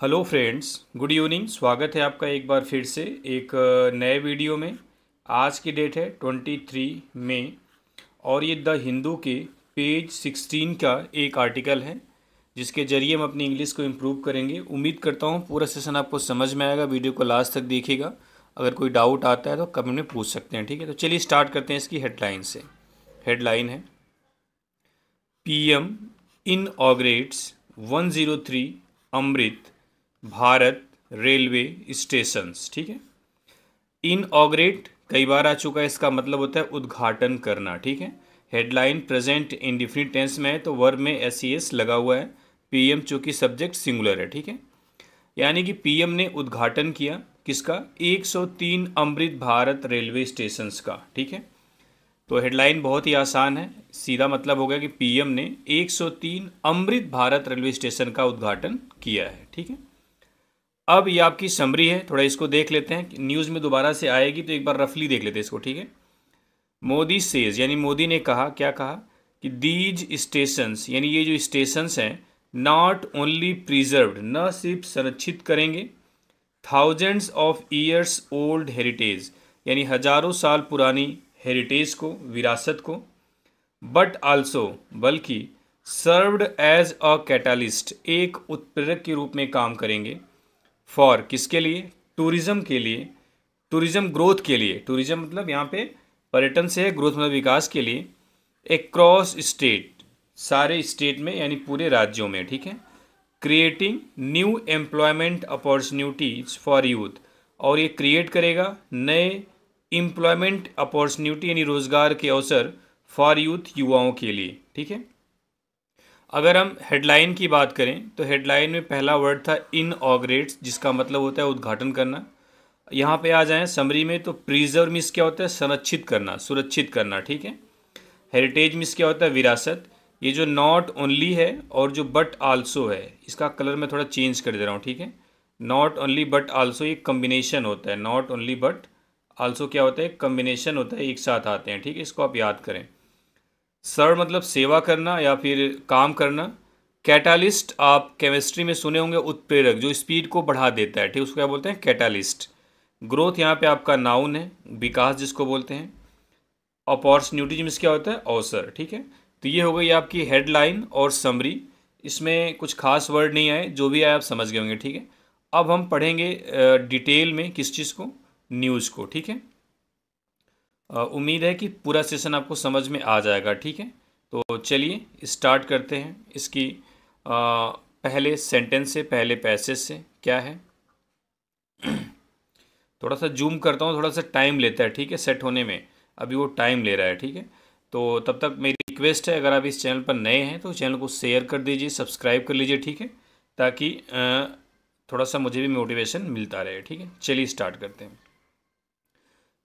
Hello friends, good evening. स्वागत है आपका एक बार फिर से एक नए वीडियो में। आज की डेट है 23 मई और ये द हिंदू के पेज 16 का एक आर्टिकल है जिसके ज़रिए हम अपनी इंग्लिश को इम्प्रूव करेंगे। उम्मीद करता हूँ पूरा सेशन आपको समझ में आएगा। वीडियो को लास्ट तक देखिएगा। अगर कोई डाउट आता है तो कमेंट में पूछ सकते हैं, ठीक है। तो चलिए स्टार्ट करते हैं इसकी हेडलाइन से। हेडलाइन है पीएम इनऑग्रेट्स 103 अमृत भारत रेलवे स्टेशंस, ठीक है। इनऑग्रेट कई बार आ चुका है, इसका मतलब होता है उद्घाटन करना, ठीक है। हेडलाइन प्रेजेंट इंडिफिनिट टेंस में है तो वर्ब में एस लगा हुआ है। पीएम चूँकि सब्जेक्ट सिंगुलर है, ठीक है। यानी कि पीएम ने उद्घाटन किया किसका? 103 अमृत भारत रेलवे स्टेशंस का, ठीक है। तो हेडलाइन बहुत ही आसान है, सीधा मतलब हो गया कि पीएम ने 103 अमृत भारत रेलवे स्टेशन का उद्घाटन किया है, ठीक है। अब ये आपकी समरी है, थोड़ा इसको देख लेते हैं। न्यूज़ में दोबारा से आएगी तो एक बार रफली देख लेते हैं इसको, ठीक है। मोदी सेज, यानी मोदी ने कहा, क्या कहा कि दीज स्टेशंस, यानी ये जो स्टेशंस हैं, नॉट ओनली प्रिजर्व्ड, न सिर्फ संरक्षित करेंगे thousands of years old heritage, यानी हजारों साल पुरानी हेरिटेज को, विरासत को, बट आल्सो, बल्कि सर्व्ड एज अ कैटालिस्ट, एक उत्प्रेरक के रूप में काम करेंगे। फॉर किसके लिए? टूरिज्म के लिए, टूरिज्म ग्रोथ के लिए। टूरिज्म मतलब यहाँ पे पर्यटन से है, ग्रोथ मतलब विकास के लिए। एक्रॉस स्टेट, सारे स्टेट में यानी पूरे राज्यों में, ठीक है। Creating new employment opportunities for youth, और ये क्रिएट करेगा नए एम्प्लॉयमेंट अपॉर्चुनिटी यानी रोजगार के अवसर फॉर यूथ, युवाओं के लिए, ठीक है। अगर हम हेडलाइन की बात करें तो हेडलाइन में पहला वर्ड था इनऑग्रेट्स, जिसका मतलब होता है उद्घाटन करना। यहाँ पे आ जाएं समरी में तो प्रिजर्व मीन्स क्या होता है? संरक्षित करना, सुरक्षित करना, ठीक है। हेरिटेज मीन्स क्या होता है? विरासत। ये जो नॉट ओनली है और जो बट आल्सो है, इसका कलर मैं थोड़ा चेंज कर दे रहा हूँ, ठीक है। नॉट ओनली बट आल्सो एक कम्बिनेशन होता है। नॉट ओनली बट आल्सो क्या होता है? कम्बिनेशन होता है, एक साथ आते हैं, ठीक है। इसको आप याद करें। सर्व मतलब सेवा करना या फिर काम करना। कैटालिस्ट आप केमिस्ट्री में सुने होंगे, उत्प्रेरक जो स्पीड को बढ़ा देता है, ठीक, उसको क्या बोलते हैं? कैटालिस्ट। ग्रोथ यहाँ पे आपका नाउन है, विकास जिसको बोलते हैं। अपॉर्चुनिटी मीन्स क्या होता है? अवसर, ठीक है। तो ये हो गई आपकी हेडलाइन और समरी। इसमें कुछ खास वर्ड नहीं आए, जो भी आए आप समझ गए होंगे, ठीक है। अब हम पढ़ेंगे डिटेल में किस चीज़ को? न्यूज़ को, ठीक है। उम्मीद है कि पूरा सेशन आपको समझ में आ जाएगा, ठीक है। तो चलिए स्टार्ट करते हैं इसकी पहले सेंटेंस से, पहले पैसेज से। क्या है, थोड़ा सा जूम करता हूँ, थोड़ा सा टाइम लेता है, ठीक है, सेट होने में। अभी वो टाइम ले रहा है, ठीक है। तो तब तक मेरी रिक्वेस्ट है, अगर आप इस चैनल पर नए हैं तो चैनल को शेयर कर दीजिए, सब्सक्राइब कर लीजिए, ठीक है, ताकि थोड़ा सा मुझे भी मोटिवेशन मिलता रहे, ठीक है। चलिए स्टार्ट करते हैं।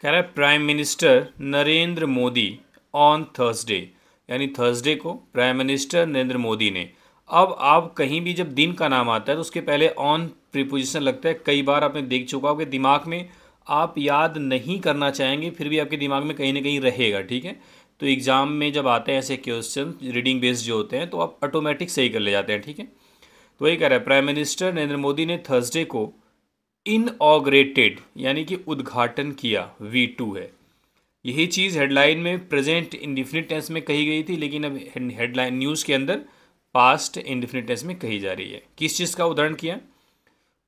कह रहा है prime minister Narendra Modi on Thursday, यानी थर्सडे को प्राइम मिनिस्टर नरेंद्र मोदी ने। अब आप कहीं भी जब दिन का नाम आता है तो उसके पहले ऑन प्रीपोजिशन लगता है। कई बार आपने देख चुका हो कि दिमाग में आप याद नहीं करना चाहेंगे, फिर भी आपके दिमाग में कहीं ना कहीं रहेगा, ठीक है। तो एग्ज़ाम में जब आते हैं ऐसे क्वेश्चन रीडिंग बेस्ड जो होते हैं तो आप ऑटोमेटिक सही कर ले जाते हैं, ठीक है। तो वही कह रहा है प्राइम मिनिस्टर नरेंद्र मोदी ने थर्सडे को इनऑग्रेटेड, यानी कि उद्घाटन किया, V2 है। यही चीज़ हेडलाइन में प्रेजेंट इंडिफिनिट टेंस में कही गई थी, लेकिन अब हेडलाइन न्यूज़ के अंदर पास्ट इंडिफिनिट टेंस में कही जा रही है। किस चीज़ का उदाहरण किया?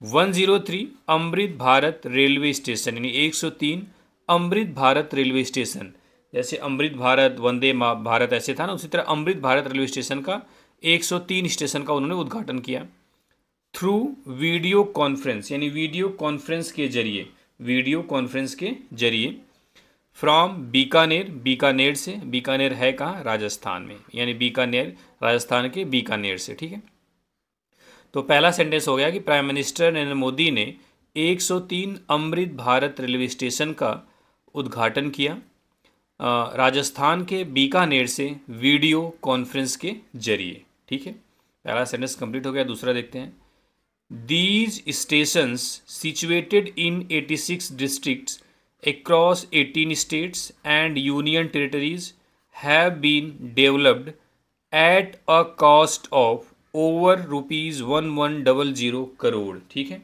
103 अमृत भारत रेलवे स्टेशन, यानी 103 अमृत भारत रेलवे स्टेशन। जैसे अमृत भारत, वंदे भारत ऐसे था ना, उसी तरह अमृत भारत रेलवे स्टेशन का 103 स्टेशन का उन्होंने उद्घाटन किया। थ्रू वीडियो कॉन्फ्रेंस, यानी वीडियो कॉन्फ्रेंस के जरिए, वीडियो कॉन्फ्रेंस के जरिए। फ्रॉम बीकानेर, बीकानेर से, बीकानेर है कहाँ? राजस्थान में, यानी बीकानेर राजस्थान के बीकानेर से, ठीक है। तो पहला सेंटेंस हो गया कि प्राइम मिनिस्टर नरेंद्र मोदी ने 103 अमृत भारत रेलवे स्टेशन का उद्घाटन किया राजस्थान के बीकानेर से वीडियो कॉन्फ्रेंस के जरिए, ठीक है। पहला सेंटेंस कंप्लीट हो गया। दूसरा देखते हैं। These stations, situated in 86 districts across 18 states and union territories, have been developed at a cost of over ₹1100 crore. ठीक है,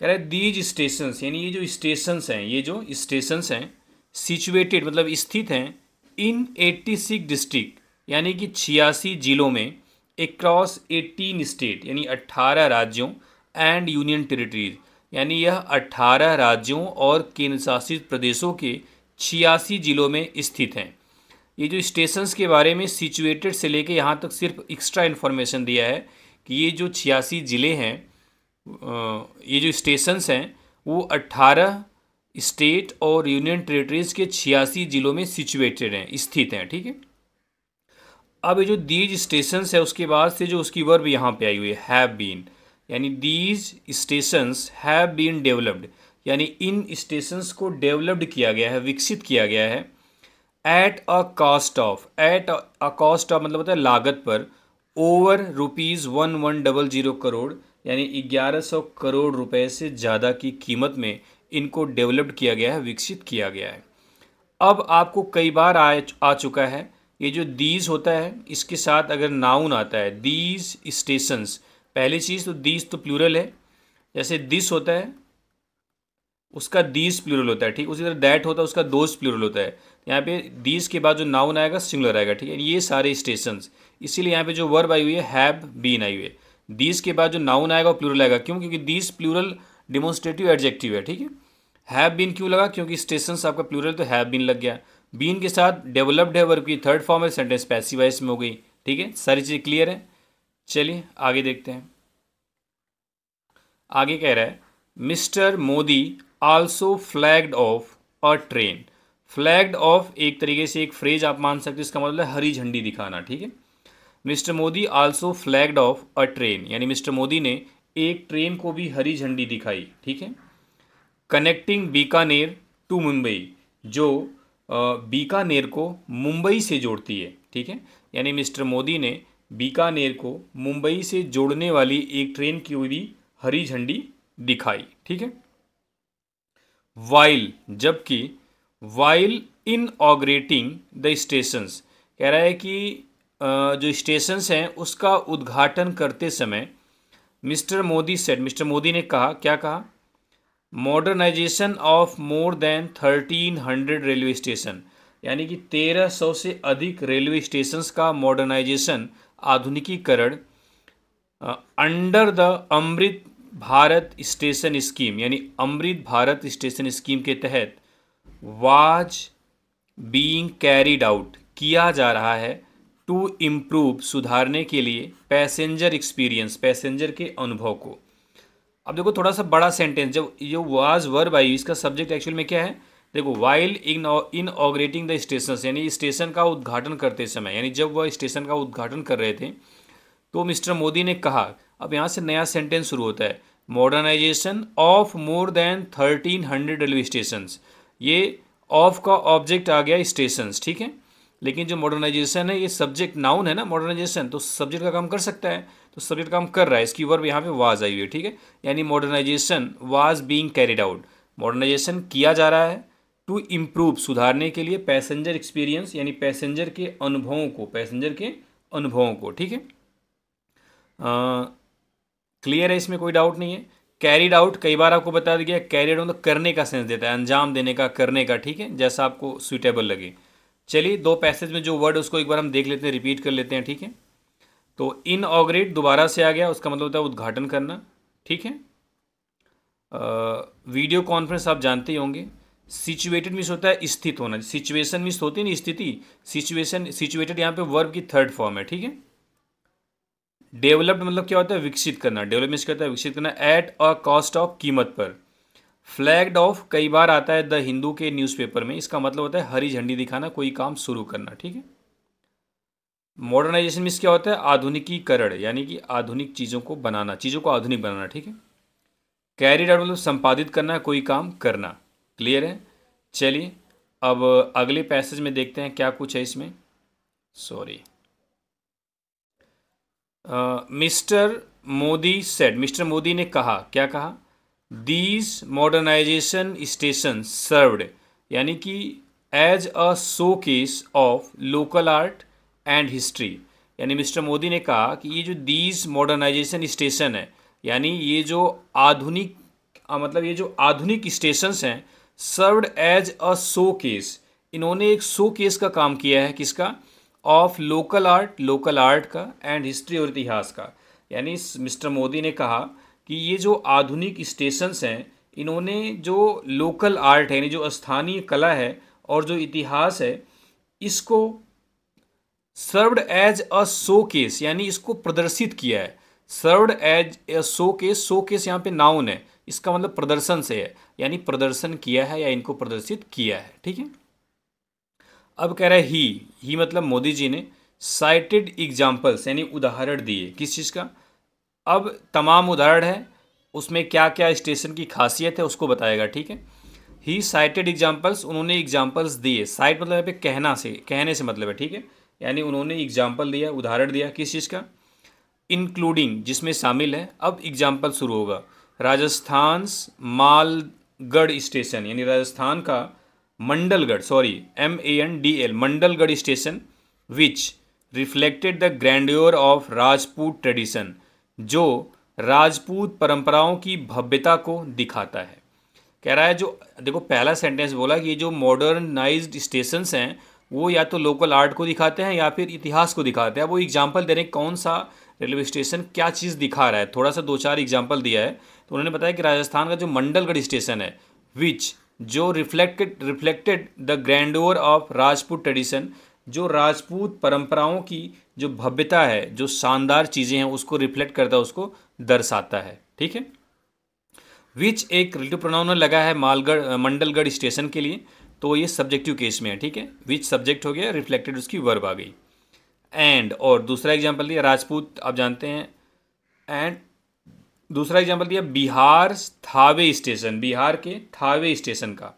कह रहा है दीज स्टेशंस, यानी ये जो स्टेशंस हैं, ये जो स्टेशंस हैं सिचुएटेड मतलब स्थित हैं इन 86 डिस्ट्रिक्ट, यानी कि 86 जिलों में, अक्रॉस 18 स्टेट यानी 18 राज्यों एंड यूनियन टेरिटरीज, यानी यह 18 राज्यों और केंद्र शासित प्रदेशों के 86 जिलों में स्थित हैं। ये जो स्टेशंस के बारे में सिचुएटेड से लेके यहाँ तक सिर्फ एक्स्ट्रा इन्फॉर्मेशन दिया है कि ये जो 86 ज़िले हैं, ये जो स्टेशंस हैं वो 18 स्टेट और यूनियन टेरिटरीज के 86 जिलों में सिचुएटेड हैं, स्थित हैं। ठीक है, अब ये जो दीज स्टेशंस है उसके बाद से जो उसकी वर्ब यहाँ पे आई हुई है हैव बीन, यानी these stations have been developed, यानी इन स्टेशंस को डेवलप्ड किया गया है, विकसित किया गया है at a cost of, at a cost of मतलब होता है लागत पर, ओवर ₹1100 करोड़, यानी 1100 करोड़ रुपए से ज़्यादा की कीमत में इनको डेवलप्ड किया गया है, विकसित किया गया है। अब आपको कई बार आ चुका है ये जो दीज होता है इसके साथ अगर नाउन आता है, दीज स्टेशंस, पहली चीज़ तो दीज तो प्लूरल है, जैसे दिस होता है उसका दीज प्लूरल होता है। ठीक, उसी तरह दैट होता है उसका दोज प्लूरल होता है। यहाँ पे दीज के बाद जो नाउन आएगा सिंगुलर आएगा। ठीक है, ये सारे स्टेशंस, इसीलिए यहाँ पे जो वर्ब आई हुई है हैव बीन आई हुई है, दीज के बाद जो नाउन आएगा वो प्लूरल आएगा। क्यों? क्योंकि दीज प्लूरल डिमोन्स्ट्रेटिव एडजेक्टिव है। ठीक है, हैव बीन क्यों लगा? क्योंकि स्टेशंस आपका प्लूरल तो हैव बीन लग गया। बीन के साथ डेवलप्ड है वर्ब की थर्ड फॉर्म है, सेंटेंस पैसिव वॉइस में हो गई। ठीक है, सारी चीज़ें क्लियर है। चलिए आगे देखते हैं। आगे कह रहा है mister Modi also flagged of a train. Flagged of एक तरीके से एक फ्रेज आप मान सकते हैं, इसका मतलब है हरी झंडी दिखाना। ठीक है, mister Modi also flagged of a train, यानी मिस्टर मोदी ने एक ट्रेन को भी हरी झंडी दिखाई। ठीक है, कनेक्टिंग बीकानेर टू मुंबई, जो बीकानेर को मुंबई से जोड़ती है। ठीक है, यानी मिस्टर मोदी ने बीकानेर को मुंबई से जोड़ने वाली एक ट्रेन की भी हरी झंडी दिखाई। ठीक है, वाइल जबकि, वाइल इनऑग्रेटिंग द स्टेशंस, कह रहा है कि जो स्टेशंस हैं उसका उद्घाटन करते समय mister Modi said, mister Modi ने कहा, क्या कहा? Modernisation of more than 1300 railway station, यानी कि 1300 से अधिक रेलवे स्टेशंस का मॉडर्नाइजेशन, आधुनिकीकरण under the Amrit Bharat station scheme, यानी अमृत भारत स्टेशन स्कीम के तहत वाज बीइंग कैरिड आउट, किया जा रहा है, टू इम्प्रूव सुधारने के लिए पैसेंजर एक्सपीरियंस, पैसेंजर के अनुभव को। अब देखो थोड़ा सा बड़ा सेंटेंस, जब ये वाज वर्ब आई इसका सब्जेक्ट एक्चुअल में क्या है? देखो वाइल इनऑग्रेटिंग द स्टेशन, यानी स्टेशन का उद्घाटन करते समय, यानी जब वह स्टेशन का उद्घाटन कर रहे थे तो मिस्टर मोदी ने कहा, अब यहाँ से नया सेंटेंस शुरू होता है, modernisation of more than 1300 railway stations. ये ऑफ का ऑब्जेक्ट आ गया स्टेशंस। ठीक है, लेकिन जो मॉडर्नाइजेशन है ये सब्जेक्ट नाउन है ना, मॉडर्नाइजेशन तो सब्जेक्ट का काम कर सकता है, तो सब्जेक्ट काम कर रहा है, इसकी वर्ब यहाँ पे वाज आई हुई है। ठीक है, यानी modernisation was being carried out, modernisation किया जा रहा है टू इम्प्रूव सुधारने के लिए पैसेंजर एक्सपीरियंस, यानी पैसेंजर के अनुभवों को, पैसेंजर के अनुभवों को। ठीक है, क्लियर है, इसमें कोई डाउट नहीं है। कैरिड आउट कई बार आपको बता दिया, कैरिड आउट मतलब करने का सेंस देता है, अंजाम देने का, करने का। ठीक है, जैसा आपको सुइटेबल लगे। चलिए दो पैसेज में जो वर्ड उसको एक बार हम देख लेते हैं, रिपीट कर लेते हैं। ठीक है, तो इनऑग्रेट दोबारा से आ गया, उसका मतलब होता है उद्घाटन करना। ठीक है, वीडियो कॉन्फ्रेंस आप जानते ही होंगे। सिचुएटेड मीन्स होता है स्थित होना, सिचुएशन मीन्स होती है ना स्थिति, सिचुएशन, सिचुएटेड यहाँ पे वर्ब की थर्ड फॉर्म है। ठीक है, डेवलप्ड मतलब क्या होता है? विकसित करना। डेवलपमेंट क्या होता है? विकसित करना। एट अ कॉस्ट ऑफ, कीमत पर। फ्लैग्ड ऑफ कई बार आता है द हिंदू के न्यूज़पेपर में, इसका मतलब होता है हरी झंडी दिखाना, कोई काम शुरू करना। ठीक है, मॉडर्नाइजेशन मीन्स क्या होता है? आधुनिकीकरण, यानी कि आधुनिक चीज़ों को बनाना, चीज़ों को आधुनिक बनाना। ठीक है, कैरिड आउट मतलब संपादित करना, कोई काम करना। क्लियर है? चलिए अब अगले पैसेज में देखते हैं क्या कुछ है इसमें। Sorry, mister Modi said, mister Modi ने कहा, क्या कहा? दीज मॉडर्नाइजेशन स्टेशन सर्व्ड, यानी कि as a showcase of local art and history, यानी मिस्टर मोदी ने कहा कि ये जो दीज मॉडर्नाइजेशन स्टेशन है, यानी ये जो आधुनिक मतलब ये जो आधुनिक स्टेशंस हैं, served as a showcase, इन्होंने एक शो केस का काम किया है, किसका? ऑफ लोकल आर्ट का एंड हिस्ट्री और इतिहास का। यानी मिस्टर मोदी ने कहा कि ये जो आधुनिक स्टेशंस हैं, इन्होंने जो लोकल आर्ट है, यानी जो स्थानीय कला है और जो इतिहास है, इसको served as a showcase, यानी इसको प्रदर्शित किया है। Served as a showcase यहाँ पे नाउन है, इसका मतलब प्रदर्शन से है, यानी प्रदर्शन किया है या इनको प्रदर्शित किया है। ठीक है। अब कह रहा है ही मतलब मोदी जी ने साइटेड एग्जाम्पल्स, यानी उदाहरण दिए, किस चीज़ का? अब तमाम उदाहरण है, उसमें क्या क्या स्टेशन की खासियत है उसको बताएगा। ठीक है। ही साइटेड एग्जाम्पल्स, उन्होंने एग्जाम्पल्स दिए। साइट मतलब यहाँ पे कहने से मतलब है। ठीक है। यानी उन्होंने एग्जाम्पल दिया, उदाहरण दिया, किस चीज़ का? इंक्लूडिंग, जिसमें शामिल है। अब एग्जाम्पल शुरू होगा। राजस्थान मालगढ़ स्टेशन, यानी राजस्थान का Mandalgarh, MANDL, Mandalgarh station, which reflected the grandeur of Rajput tradition, जो राजपूत परंपराओं की भव्यता को दिखाता है। कह रहा है, जो देखो पहला सेंटेंस बोला कि ये जो मॉडर्नाइज्ड स्टेशंस हैं वो या तो लोकल आर्ट को दिखाते हैं या फिर इतिहास को दिखाते हैं। वो एग्जाम्पल दे रहे हैं कौन सा रेलवे स्टेशन क्या चीज़ दिखा रहा है। थोड़ा सा 2-4 एग्जाम्पल दिया है। तो उन्होंने बताया कि राजस्थान का जो मंडलगढ़ स्टेशन है, विच जो reflected the grandeur of Rajput tradition, जो राजपूत परंपराओं की जो भव्यता है, जो शानदार चीज़ें हैं, उसको रिफ्लेक्ट करता है, उसको दर्शाता है। ठीक है। विच एक रिलेटिव प्रोनाउन लगा है मंडलगढ़ स्टेशन के लिए, तो ये सब्जेक्टिव केस में है। ठीक है। विच सब्जेक्ट हो गया, रिफ्लेक्टेड उसकी वर्ब आ गई। एंड, और दूसरा एग्जाम्पल दिया राजपूत, आप जानते हैं। एंड दूसरा एग्जाम्पल दिया बिहार थावे स्टेशन, बिहार के थावे स्टेशन का,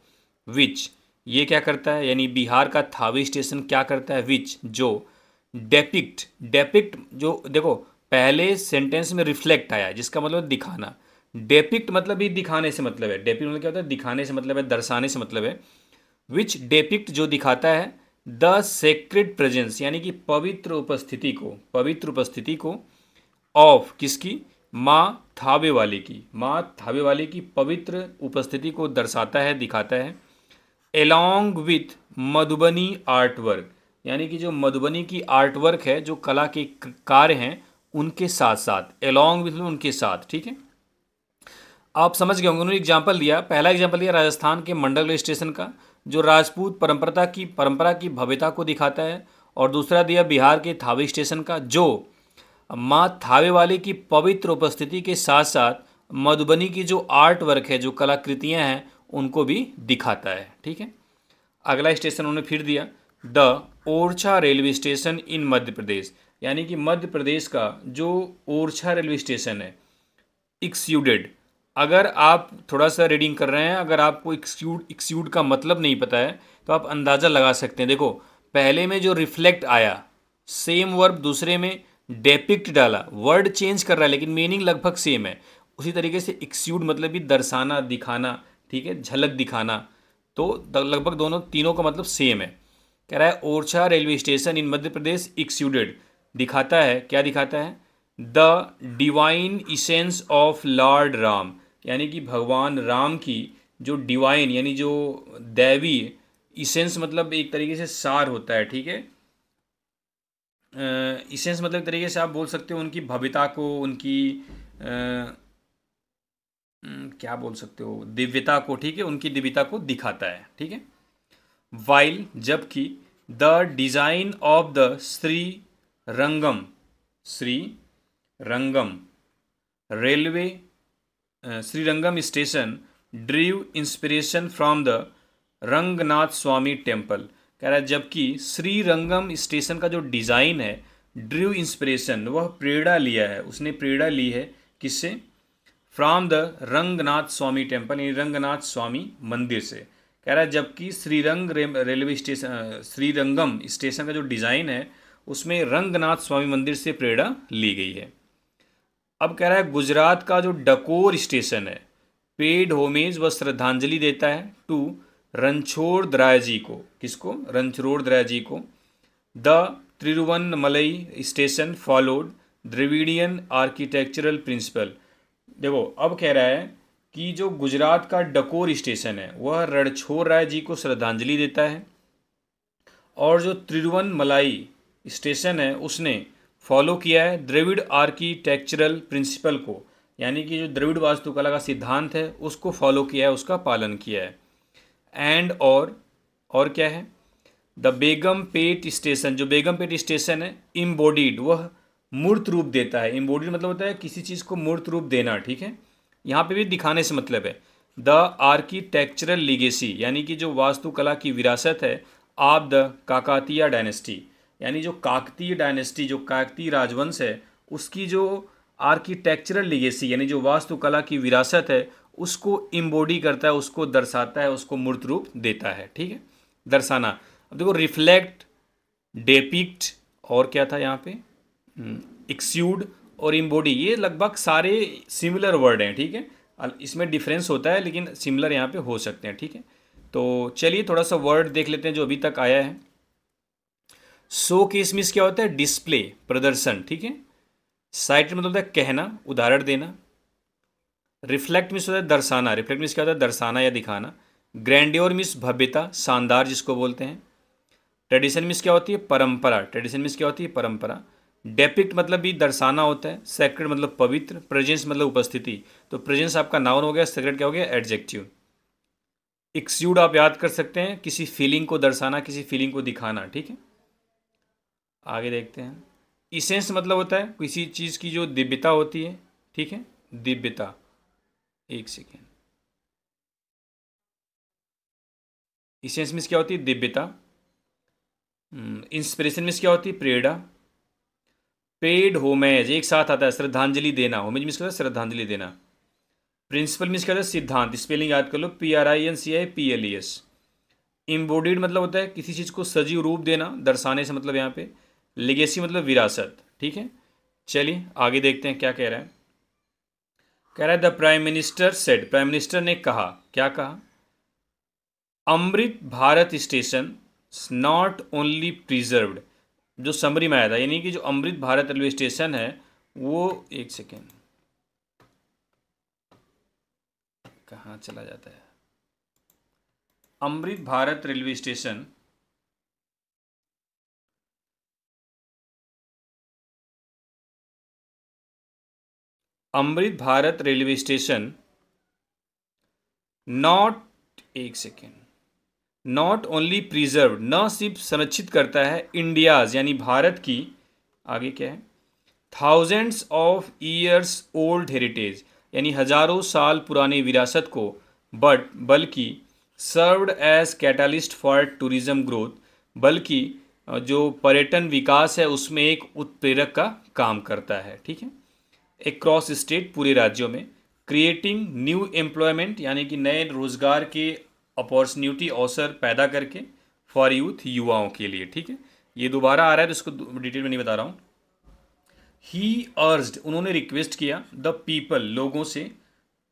विच ये क्या करता है, यानी बिहार का थावे स्टेशन क्या करता है? विच जो डेपिक्ट जो देखो पहले सेंटेंस में रिफ्लेक्ट आया, जिसका मतलब दिखाना। डेपिक्ट मतलब भी दिखाने से मतलब है। डेपिक्ट मतलब क्या होता है? दिखाने से मतलब है, दर्शाने से मतलब है। विच डेपिक्ट जो दिखाता है द सेक्रेड प्रेजेंस, यानी कि पवित्र उपस्थिति को ऑफ किसकी? माँ थावे वाले की पवित्र उपस्थिति को दर्शाता है, दिखाता है। Along with Madhubani art work, यानी कि जो मधुबनी की आर्ट वर्क है, जो कला के कार्य हैं, उनके साथ साथ, एलोंग विथ उनके साथ। ठीक है। आप समझ गए होंगे, उन्होंने एग्जाम्पल दिया। पहला एग्जाम्पल दिया राजस्थान के मंडल स्टेशन का, जो राजपूत परंपरा की भव्यता को दिखाता है। और दूसरा दिया बिहार के थावे स्टेशन का, जो माँ थावे वाले की पवित्र उपस्थिति के साथ साथ मधुबनी की जो आर्ट वर्क है, जो कलाकृतियाँ हैं, उनको भी दिखाता है। ठीक है। अगला स्टेशन उन्होंने फिर दिया the Orchha railway station in Madhya Pradesh, यानी कि मध्य प्रदेश का जो ओरछा रेलवे स्टेशन है, एक्सयूडेड। अगर आप थोड़ा सा रीडिंग कर रहे हैं, अगर आपको एक्सयूड का मतलब नहीं पता है, तो आप अंदाज़ा लगा सकते हैं। देखो पहले में जो रिफ्लेक्ट आया, सेम वर्ब, दूसरे में डेपिक्ट डाला, वर्ड चेंज कर रहा है लेकिन मीनिंग लगभग सेम है। उसी तरीके से एक्सयूड मतलब भी दर्शाना, दिखाना। ठीक है, झलक दिखाना। तो लगभग तीनों का मतलब सेम है। कह रहा है Orchha railway station in Madhya प्रदेश एक्सयूडेड, दिखाता है, क्या दिखाता है? The divine essence of Lord Ram, यानी कि भगवान राम की जो डिवाइन, यानी जो दैवी, इसेंस मतलब एक तरीके से सार होता है। ठीक है। इसेंस मतलब एक तरीके से आप बोल सकते हो उनकी भव्यता को, उनकी क्या बोल सकते हो, दिव्यता को। ठीक है, उनकी दिव्यता को दिखाता है। ठीक है। वाइल जबकि the design of the Srirangam station ड्रीव inspiration from the Ranganath Swami temple. कह रहा है जबकि श्रीरंगम स्टेशन का जो डिज़ाइन है, ड्रीव इंस्पिरेशन, वह प्रेरणा लिया है, उसने प्रेरणा ली है, किससे? From the Ranganath Swami temple, यानी रंगनाथ स्वामी मंदिर से। कह रहा है जबकि श्रीरंगम स्टेशन का जो डिज़ाइन है, उसमें रंगनाथ स्वामी मंदिर से प्रेरणा ली गई है। अब कह रहा है गुजरात का जो डकोर स्टेशन है, पेड होमेज व श्रद्धांजलि देता है टू रणछोड़ दराय जी को। किसको? रणछोड़ दराय जी को। The Tiruvannamalai station followed Dravidian architectural principle. देखो अब कह रहा है कि जो गुजरात का डकोर स्टेशन है वह रणछोड़ राय जी को श्रद्धांजलि देता है, और जो तिरुवन्नमलाई स्टेशन है उसने फॉलो किया है द्रविड़ आर्किटेक्चरल प्रिंसिपल को, यानी कि जो द्रविड़ वास्तुकला का सिद्धांत है उसको फॉलो किया है, उसका पालन किया है। एंड और क्या है, द बेगमपेट स्टेशन, जो बेगमपेट स्टेशन है इम्बॉडीड, वह मूर्त रूप देता है। इम्बॉडीड मतलब होता है किसी चीज़ को मूर्त रूप देना, ठीक है। यहाँ पे भी दिखाने से मतलब है। द आर्किटेक्चरल लीगेसी, यानी कि जो वास्तुकला की विरासत है ऑफ द काकतीय डायनेस्टी, यानी जो काकतीय डायनेस्टी, जो काकतीय राजवंश है उसकी जो आर्किटेक्चरल लीगेसी यानी जो वास्तुकला की विरासत है उसको इम्बॉडी करता है, उसको दर्शाता है, उसको मूर्त रूप देता है, ठीक है। दर्शाना, अब देखो रिफ्लेक्ट, डेपिक्ट और क्या था यहाँ पे, एक्स्यूड और इम्बॉडी, ये लगभग सारे सिमिलर वर्ड हैं, ठीक है। इसमें डिफरेंस होता है लेकिन सिमिलर यहाँ पे हो सकते हैं, ठीक है। तो चलिए थोड़ा सा वर्ड देख लेते हैं जो अभी तक आया है। शो केस मीन्स क्या होता है, डिस्प्ले, प्रदर्शन, ठीक है। साइट मतलब होता है कहना, उदाहरण देना। रिफ्लेक्ट मीन्स होता है दर्शाना, रिफ्लेक्ट मीन्स क्या होता है, दर्शाना या दिखाना। ग्रैंड्योर मीन्स भव्यता, शानदार जिसको बोलते हैं। ट्रेडिशन मीन्स क्या होती है, परंपरा, ट्रेडिशन मीन्स क्या होती है, परंपरा। डेपिक्ट मतलब भी दर्शाना होता है। सेक्रेड मतलब पवित्र। प्रेजेंस मतलब उपस्थिति, तो प्रेजेंस आपका नाउन हो गया, सेक्रेड क्या हो गया, एडजेक्टिव। एक्स्यूड आप याद कर सकते हैं, किसी फीलिंग को दर्शाना, किसी फीलिंग को दिखाना, ठीक है। आगे देखते हैं। इसेंस मतलब होता है किसी चीज़ की जो दिव्यता होती है, ठीक है, दिव्यता। एक सेकेंड, इसेंस मीन्स क्या होती है, दिव्यता। इंस्पिरेशन मीन्स क्या होती है, प्रेरणा। पेड होमेज एक साथ आता है, श्रद्धांजलि देना, होमेज मीन्स क्या होता है, श्रद्धांजलि देना। प्रिंसिपल मीन्स क्या होता है, सिद्धांत, स्पेलिंग याद कर लो, PRINCIPLES। इम्बॉडीड मतलब होता है किसी चीज़ को सजीव रूप देना, दर्शाने से मतलब यहाँ पे। लेगेसी मतलब विरासत, ठीक है। चलिए आगे देखते हैं क्या कह रहा है। कह रहा है the prime minister said, prime minister ने कहा, क्या कहा, Amrit Bharat station not only preserved, जो समरी में आया था, यानी कि जो अमृत भारत रेलवे स्टेशन है वो, एक सेकेंड कहाँ चला जाता है, Amrit Bharat railway station Amrit Bharat railway station not, एक सेकेंड, नॉट ओनली प्रिजर्व, न सिर्फ संरक्षित करता है इंडियाज यानी भारत की, आगे क्या है, thousands of years old heritage, यानी हजारों साल पुरानी विरासत को, बल्कि served as catalyst for tourism growth, बल्कि जो पर्यटन विकास है उसमें एक उत्प्रेरक का काम करता है, ठीक है। अक्रॉस स्टेट, पूरे राज्यों में। क्रिएटिंग न्यू एम्प्लॉयमेंट, यानी कि नए रोजगार के अपॉर्चुनिटी, अवसर पैदा करके, फॉर यूथ, युवाओं के लिए, ठीक है। ये दोबारा आ रहा है तो इसको डिटेल में नहीं बता रहा हूँ। ही अर्ज्ड, उन्होंने रिक्वेस्ट किया, द पीपल, लोगों से,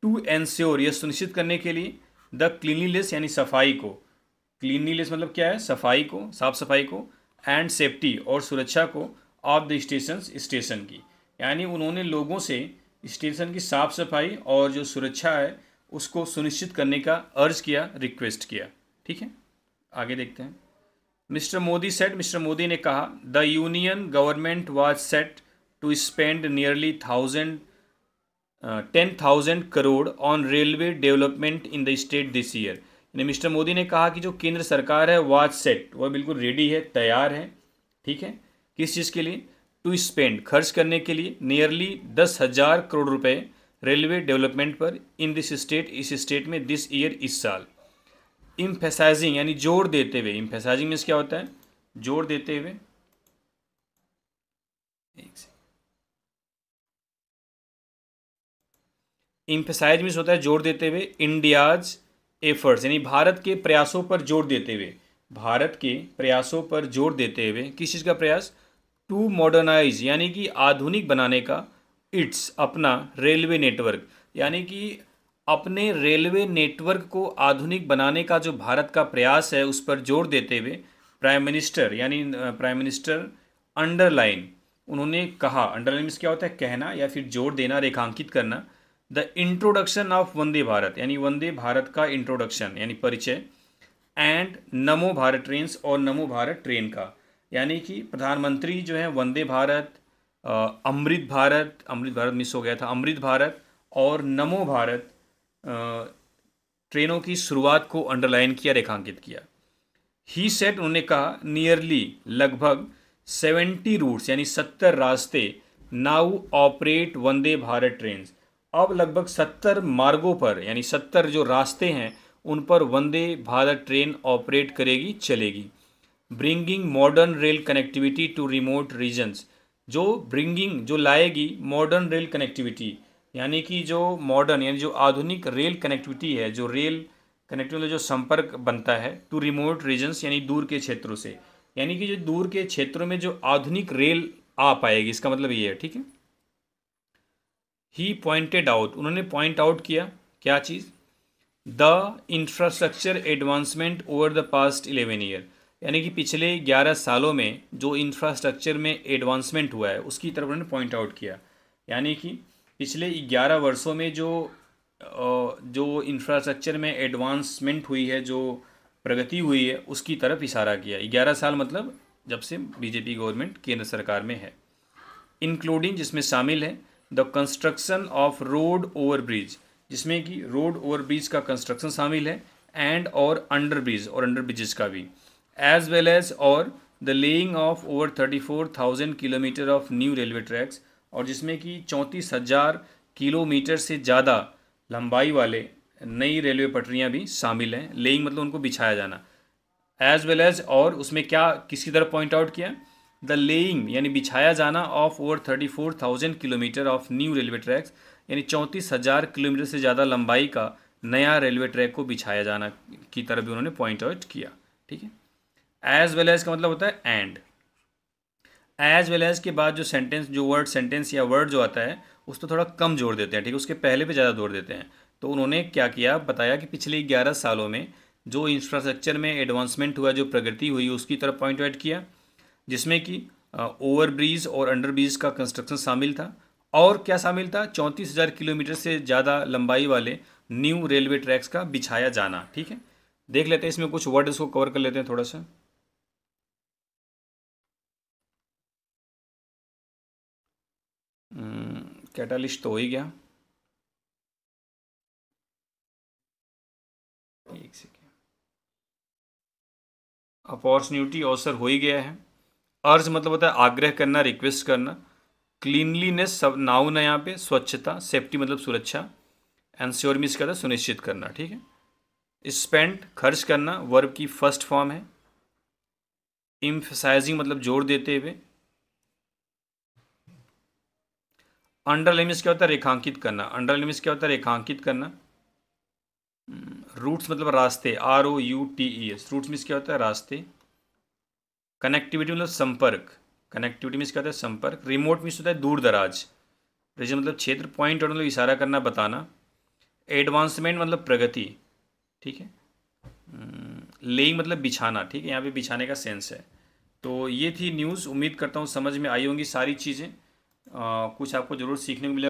टू एंश्योर, यह सुनिश्चित करने के लिए, द क्लीनलीनेस यानी सफाई को, क्लीनलीनेस मतलब क्या है, सफाई को, साफ सफाई को, एंड सेफ्टी और सुरक्षा को, ऑफ द स्टेशन, स्टेशन की, यानी उन्होंने लोगों से स्टेशन की साफ सफाई और जो सुरक्षा है उसको सुनिश्चित करने का अर्ज किया, रिक्वेस्ट किया, ठीक है। आगे देखते हैं। Mister Modi said, mister Modi ने कहा, the union government was set to spend nearly 10,000 crore on railway development in the state this year, यानी मिस्टर मोदी ने कहा कि जो केंद्र सरकार है वाज सेट, वह बिल्कुल रेडी है, तैयार है, ठीक है, किस चीज़ के लिए, टू स्पेंड, खर्च करने के लिए, नियरली 10,000 करोड़ रुपए रेलवे डेवलपमेंट पर, इन दिस स्टेट, इस स्टेट में, दिस ईयर, इस साल। इम्फेसाइजिंग यानी जोर देते हुए, इम्फेसाइजिंग मीन्स क्या होता है, जोर देते हुए, इम्फेसाइज मीन्स होता है जोर देते हुए, इंडियाज एफर्ट्स यानी भारत के प्रयासों पर जोर देते हुए, भारत के प्रयासों पर जोर देते हुए, किस चीज़ का प्रयास, टू मॉडर्नाइज यानी कि आधुनिक बनाने का, इट्स अपना रेलवे नेटवर्क, यानी कि अपने रेलवे नेटवर्क को आधुनिक बनाने का जो भारत का प्रयास है उस पर जोर देते हुए, प्राइम मिनिस्टर यानी प्राइम मिनिस्टर अंडरलाइन, उन्होंने कहा, अंडरलाइन मीन्स क्या होता है, कहना या फिर जोर देना, रेखांकित करना, the introduction of Vande Bharat, यानी वंदे भारत का इंट्रोडक्शन यानी परिचय, एंड नमो भारत ट्रेन्स, और नमो भारत ट्रेन का, यानी कि प्रधानमंत्री जो है वंदे भारत, अमृत भारत मिस हो गया था, अमृत भारत और नमो भारत ट्रेनों की शुरुआत को अंडरलाइन किया, रेखांकित किया। ही सेट, उन्होंने कहा, नियरली लगभग 70 रूट्स यानी 70 रास्ते now operate Vande Bharat train, अब लगभग 70 मार्गों पर यानी 70 जो रास्ते हैं उन पर वंदे भारत ट्रेन ऑपरेट करेगी, चलेगी। Bringing modern rail connectivity to remote regions, जो लाएगी मॉडर्न रेल कनेक्टिविटी, यानी कि जो मॉडर्न यानी जो आधुनिक रेल कनेक्टिविटी है, जो रेल कनेक्टिविटी जो संपर्क बनता है, टू रिमोट रीजन्स यानी दूर के क्षेत्रों से, यानी कि जो दूर के क्षेत्रों में जो आधुनिक रेल आ पाएगी, इसका मतलब ये है, ठीक है। ही पॉइंटेड आउट, उन्होंने पॉइंट आउट किया, क्या चीज़, the infrastructure advancement over the past 11 year, यानी कि पिछले 11 सालों में जो इंफ्रास्ट्रक्चर में एडवांसमेंट हुआ है उसकी तरफ उन्होंने पॉइंट आउट किया, यानी कि पिछले 11 वर्षों में जो इंफ्रास्ट्रक्चर में एडवांसमेंट हुई है, जो प्रगति हुई है, उसकी तरफ इशारा किया। 11 साल मतलब जब से बीजेपी गवर्नमेंट केंद्र सरकार में है। इंक्लूडिंग, जिसमें शामिल है, the construction of road over bridge, जिसमें कि रोड ओवर ब्रिज का कंस्ट्रक्शन शामिल है, एंड और अंडर ब्रिज और अंडर ब्रिजेस का भी, एज वेल एज और the laying of over 34,000 kilometre of new railway tracks, और जिसमें कि 34,000 किलोमीटर से ज़्यादा लंबाई वाले नई रेलवे पटरियां भी शामिल हैं। लेइंग मतलब उनको बिछाया जाना, एज वेल एज, और उसमें क्या किसकी तरफ पॉइंट आउट किया, द लेइंग यानी बिछाया जाना of over 34,000 kilometre of new railway tracks, यानी 34,000 किलोमीटर से ज़्यादा लंबाई का नया रेलवे ट्रैक को बिछाया जाना की तरफ भी उन्होंने पॉइंट आउट किया, ठीक है। एज वेल एज का मतलब होता है एंड, एज वेल एज के बाद जो सेंटेंस, जो वर्ड सेंटेंस या वर्ड जो आता है उस पर थोड़ा कम जोर देते हैं, ठीक है, उसके पहले पे ज़्यादा जोर देते हैं। तो उन्होंने क्या किया, बताया कि पिछले 11 सालों में जो इंफ्रास्ट्रक्चर में एडवांसमेंट हुआ, जो प्रगति हुई, उसकी तरफ पॉइंट आउट किया, जिसमें कि ओवर ब्रिज और अंडर ब्रिज का कंस्ट्रक्शन शामिल था, और क्या शामिल था, 34,000 किलोमीटर से ज़्यादा लंबाई वाले न्यू रेलवे ट्रैक्स का बिछाया जाना, ठीक है। देख लेते हैं इसमें कुछ वर्ड, इसको कवर कर लेते हैं थोड़ा सा। कैटालिस्ट तो हो ही गया, एक सेकेंड, अपॉर्चुनिटी, अवसर हो ही गया है। अर्ज मतलब होता है आग्रह करना, रिक्वेस्ट करना। क्लीनलीनेस सब नाउन है यहाँ पे, स्वच्छता। सेफ्टी मतलब सुरक्षा। एंश्योर मीन्स कहता है सुनिश्चित करना, ठीक है। स्पेंड खर्च करना, वर्ब की फर्स्ट फॉर्म है। इम्फसाइजिंग मतलब जोर देते हुए। अंडरलाइन मीन्स क्या होता है, रेखांकित करना। अंडरलाइन मीन्स क्या होता है, रेखांकित करना। रूट्स मतलब रास्ते, ROUTES। रूट्स मीन्स क्या होता है, रास्ते। कनेक्टिविटी मतलब संपर्क, कनेक्टिविटी मीन्स क्या होता है, संपर्क। रिमोट मीन्स होता है दूर दराज। रीजन मतलब क्षेत्र। पॉइंट आउट मतलब इशारा करना, बताना। एडवांसमेंट मतलब प्रगति, ठीक है। लेइंग मतलब बिछाना, ठीक है, यहाँ पे बिछाने का सेंस है। तो ये थी न्यूज़। उम्मीद करता हूँ समझ में आई होंगी सारी चीज़ें। कुछ आपको ज़रूर सीखने को मिलेगा।